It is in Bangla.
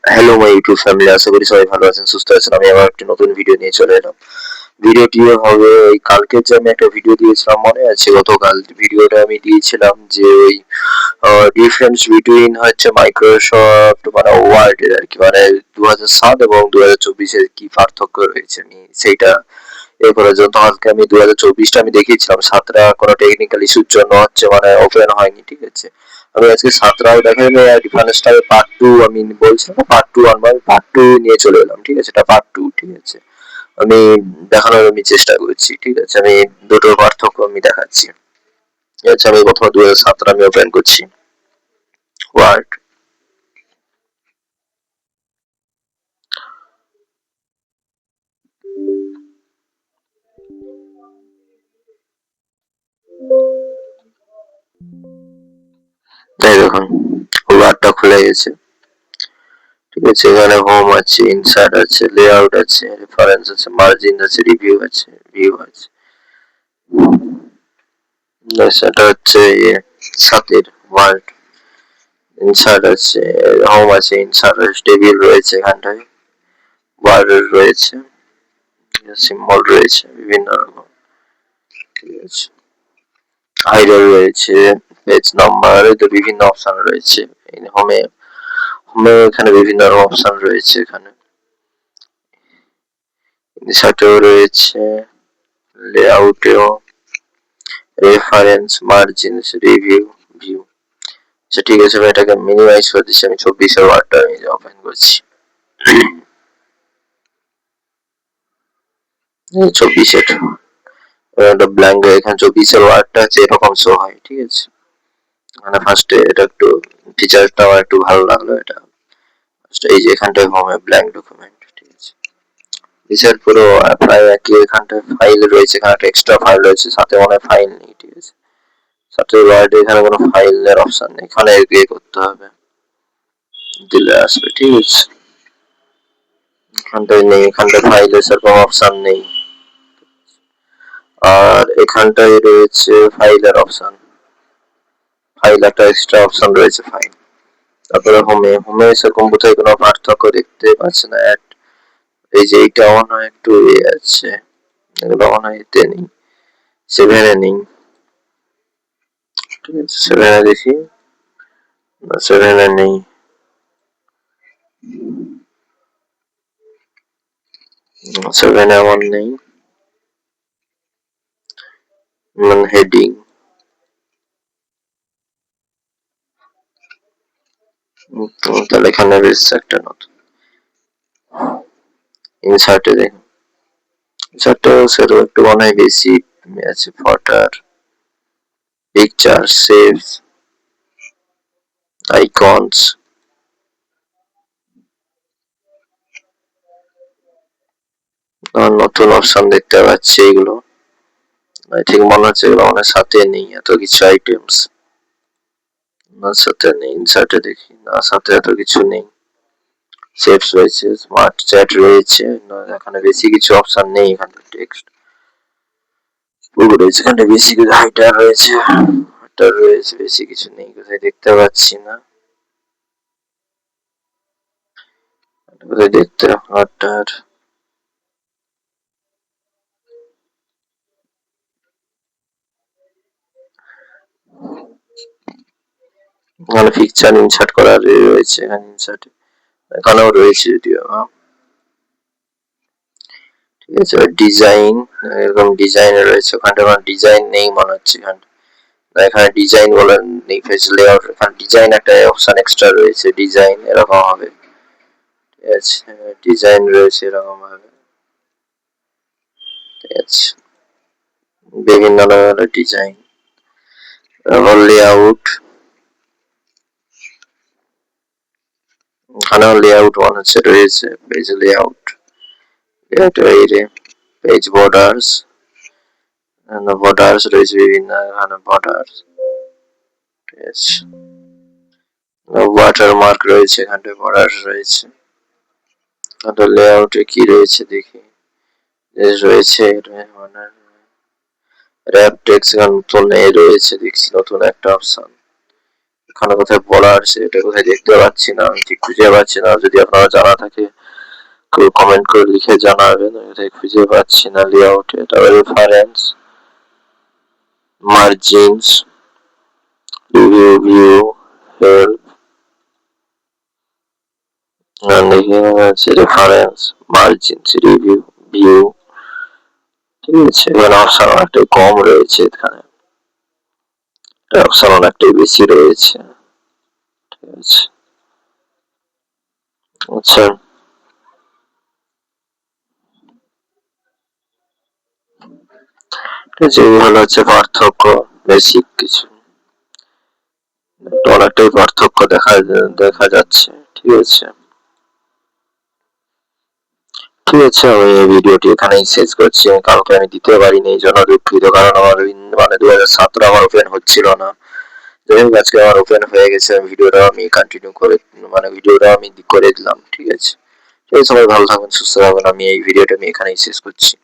হ্যালো মাই ইউটিউব ফ্যামিলি, আশা করি সবাই ভালো আছেন, সুস্থ আছেন। আমি আবার একটি নতুন ভিডিও নিয়ে চলে এলাম। ভিডিওটি হবে ওই কালকে যে আমি একটা ভিডিও দিয়েছিলাম, মনে আছে? গতকাল ভিডিওটা আমি দিয়েছিলাম যে ওই ডিফারেন্স বিটুইন হচ্ছে মাইক্রোসফট মানে ওয়ার্ড এর আর কি, মানে 2007 এবং 2024 কি পার্থক্য রয়েছে, আমি সেইটা এ করার জন্য তোমাকে আমি 2024টা আমি দেখিয়েছিলাম। 7টা কোনো টেকনিক্যাল ইস্যুর জন্য হচ্ছে মানে ওপেন হয়নি, ঠিক আছে। আমি আজকে 7টাও দেখাই ডিফারেন্সটা পার্ট টু, আমি বলছিলাম পার্ট টু আনবো, আমি পার্ট টু নিয়ে চলে এলাম, ঠিক আছে। এটা পার্ট টু, ঠিক আছে। আমি দেখানোর আমি চেষ্টা করছি, ঠিক আছে। আমি দুটোর পার্থক্য আমি দেখাচ্ছি। আচ্ছা, আমি প্রথমে 2007টা আমি ওপেন করছি ওয়ার্ড। এই দেখুন ওয়ার্ডটা খুলে গেছে, ঠিক আছে। এখানে হোম আছে, ইনসার্ট আছে, লেআউট আছে, রেফারেন্স আছে, মার্জিন আছে, রিভিউ আছে, ভিউ আছে। এটা হচ্ছে সাতের ওয়ার্ড। ইনসার্ট আছে, হোম আছে, ইনসার্ট আছে, টেবিল রয়েছে এখানটায়, ওয়ার্ড রয়েছে, সিম্বল রয়েছে বিভিন্ন রকম, ঠিক আছে। হাইডার রয়েছে, পেজ নাম্বার, তো বিভিন্ন অপশন রয়েছে। হোমে হোমে এখানে বিভিন্ন অপশন রয়েছে, এখানে ইনসার্টেও রয়েছে, লেআউটেও, রেফারেন্স, মার্জিনস, রিভিউ, ভিউ। আচ্ছা ঠিক আছে, আমি এটাকে মিনিমাইজ করে দিচ্ছি। আমি 24-এর ওয়ার্ডটা আমি ওপেন করছি। 24-এর একটা ব্ল্যাঙ্ক, এখানে 24-এর ওয়ার্ডটা হচ্ছে এরকম শো হয়, ঠিক আছে। মানে ফার্স্টে এটা একটু ফিচারটা আমার একটু ভালো লাগলো। এটা এই যে এখানটায় হোমে ব্ল্যাঙ্ক ডকুমেন্ট, ঠিক আছে। ফিচার পুরো প্রায় একই। এখানটায় ফাইল রয়েছে, এখানে একটা এক্সট্রা ফাইল রয়েছে, সাথে মনে হয় ফাইল নেই, ঠিক আছে। সাথে ওয়ার্ডে এখানে কোনো ফাইলের অপশন নেই, এখানে এগ্রি করতে হবে, দিলে আসবে, ঠিক আছে। এখানটায় নেই, এখানটায় ফাইলের সেরকম অপশন নেই। আর এখানটায় রয়েছে ফাইলের অপশন, ফাইল একটা এক্সট্রা অপশন রয়েছে, ফাইল। তারপরে হোমে হোমে সেরকম বোধহয় কোনো পার্থক্য দেখতে পাচ্ছি না। এই যে এইটা মনে হয় একটু আছে, এগুলো মনে হয় এতে নেই, 7-এ নেই, ঠিক আছে। 7-এ দেখি, 7-এ নেই। সেভেন এমন নেই, মানে হেডিং, তাহলে এখানে বেশ একটা নতুন ইনসার্টে দেখুন। ইনসার্টে সেরকম একটু মনে হয় বেশি আছে, ফটার, পিকচার, সেভস, আইকনস, নতুন অপশন দেখতে পাচ্ছি। এগুলো ঠিক মনে হচ্ছে এগুলো মানে সাথে নেই, এত কিছু আইটেমস না সাথে নেই। ইনসার্টে দেখি, না সাথে এত কিছু নেই। সেটস রয়েছে, স্মার্ট চ্যাট রয়েছে, এখানে বেশি কিছু অপশন নেই। এখানে টেক্সট রয়েছে, এখানে বেশি কিছু হাইটার রয়েছে, হাইটার রয়েছে, বেশি কিছু নেই, কোথায় দেখতে পাচ্ছি না, কোথায় দেখতে হাইটার। এখানে পিকচার ইনসার্ট করা রয়েছে, এখানে ইনসার্ট এখানেও রয়েছে যদিও, ঠিক আছে। ডিজাইন, এরকম ডিজাইন রয়েছে, ওখানটা আমার ডিজাইন নেই মনে হচ্ছে। এখানে ডিজাইন বলে নেই, পেজ লেআউট, এখানে ডিজাইন একটা অপশন এক্সট্রা রয়েছে, ডিজাইন এরকম হবে, ঠিক আছে। ডিজাইন রয়েছে এরকম ভাবে, ঠিক আছে। বিভিন্ন ধরনের ডিজাইন, লেআউট, এখানেও লেআউট মনে হচ্ছে রয়েছে, page layout, page borders, borders রয়েছে বিভিন্ন, এখানে বর্ডার্স, ঠিক আছে। ওয়াটারমার্ক রয়েছে, এখানটায় বর্ডার্স রয়েছে। এখানটা লেআউটে কি রয়েছে দেখি, রয়েছে মানে র্যাপ টেক্সট, নতুন রয়েছে দেখছি, নতুন একটা অপশন। এখানে কোথায় বলার সেটা কোথায় দেখতে পাচ্ছি না, আমি ঠিক খুঁজে পাচ্ছি না। যদি আপনারা জানা থাকে কেউ কমেন্ট করে লিখে জানাবেন, এটাই খুঁজে পাচ্ছি না। লেআউট, এটা reference, margins, review, view, help, এখানে আছে রেফারেন্স, মার্জিনস, রিভিউ, ভিউ। ঠিক আছে, এখানে অপশন অনেকটাই কম রয়েছে, এখানে অপশন অনেকটাই বেশি রয়েছে। ঠিক আছে, আচ্ছা, যেগুলো হচ্ছে পার্থক্য, বেসিক কিছু অনেকটাই পার্থক্য দেখা যাচ্ছে। ঠিক আছে, ঠিক আছে, আমি এই ভিডিওটি এখানেই শেষ করছি। কালকে আমি দিতে পারিনি, এই জন্য দুঃখিত, কারণ আমার মানে 2017 আমার ওপেন হচ্ছিল না। যাই হোক, আজকে আমার ওপেন হয়ে গেছে, ভিডিওটা আমি কন্টিনিউ করে, মানে ভিডিওটা আমি করে দিলাম। ঠিক আছে, সবাই ভালো থাকবেন, সুস্থ থাকবেন। আমি এই ভিডিওটা আমি এখানেই শেষ করছি।